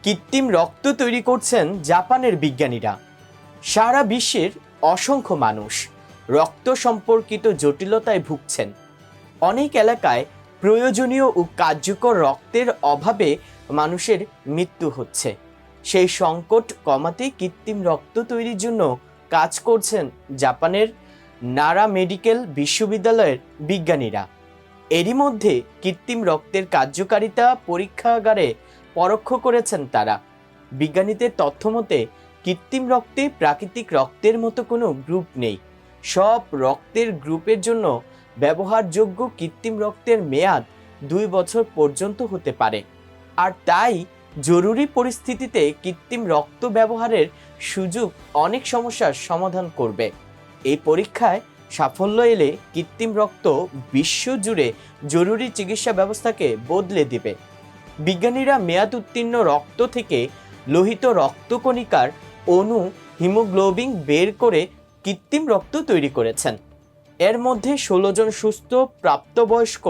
কৃত্রিম রক্ত তৈরি করছেন জাপানের বিজ্ঞানীরা। সারা বিশ্বের অসংখ্য মানুষ রক্ত সম্পর্কিত জটিলতায় ভুগছেন। অনেক এলাকায় প্রয়োজনীয় ও কার্যকর রক্তের অভাবে মানুষের মৃত্যু হচ্ছে। সেই সংকট কমাতে কৃত্রিম রক্ত তৈরির জন্য কাজ করছেন জাপানের নারা মেডিকেল বিশ্ববিদ্যালয়ের বিজ্ঞানীরা। এরই মধ্যে কৃত্রিম রক্তের কার্যকারিতা পরীক্ষাগারে পরীক্ষা করেছেন তারা। বিজ্ঞানীদের তথ্য মতে কৃত্রিম রক্তে প্রাকৃতিক রক্তের মতো কোনো গ্রুপ নেই। সব রক্তের গ্রুপের জন্য ব্যবহারযোগ্য কৃত্রিম রক্তের মেয়াদ 2 বছর পর্যন্ত হতে পারে। আর তাই জরুরি পরিস্থিতিতে কৃত্রিম রক্ত ব্যবহারের সুযোগ অনেক সমস্যার সমাধান করবে। এই পরীক্ষায় সাফল্য এলে কৃত্রিম রক্ত বিশ্বজুড়ে জরুরি চিকিৎসা ব্যবস্থাকে বদলে দিবে। বিজ্ঞানীরা মেয়াদ উত্তীর্ণ রক্ত থেকে লোহিত রক্তকণিকার অণু হিমোগ্লোবিন বের করে কৃত্রিম রক্ত তৈরি করেছেন। এর মধ্যে 16 জন সুস্থ প্রাপ্তবয়স্ক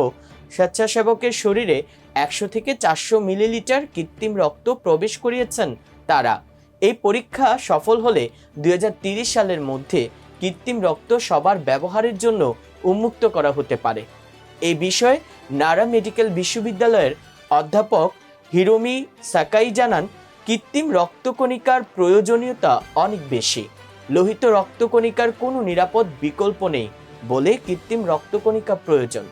স্বেচ্ছাসেবকের শরীরে 100 থেকে 400 মিলিলিটার কৃত্রিম রক্ত প্রবেশ করিয়েছেন তারা। এই পরীক্ষা সফল হলে 2030 সালের মধ্যে কৃত্রিম রক্ত সবার ব্যবহারের জন্য উন্মুক্ত করা হতে পারে। এই বিষয়ে নারা মেডিকেল বিশ্ববিদ্যালয়ের অধ্যাপক হিরোমি সাকাই জানান, কৃত্রিম রক্তকণিকার প্রয়োজনীয়তা অনেক বেশি। লোহিত রক্তকণিকার কোনো নিরাপদ বিকল্প নেই বলে কৃত্রিম রক্তকণিকা প্রয়োজন।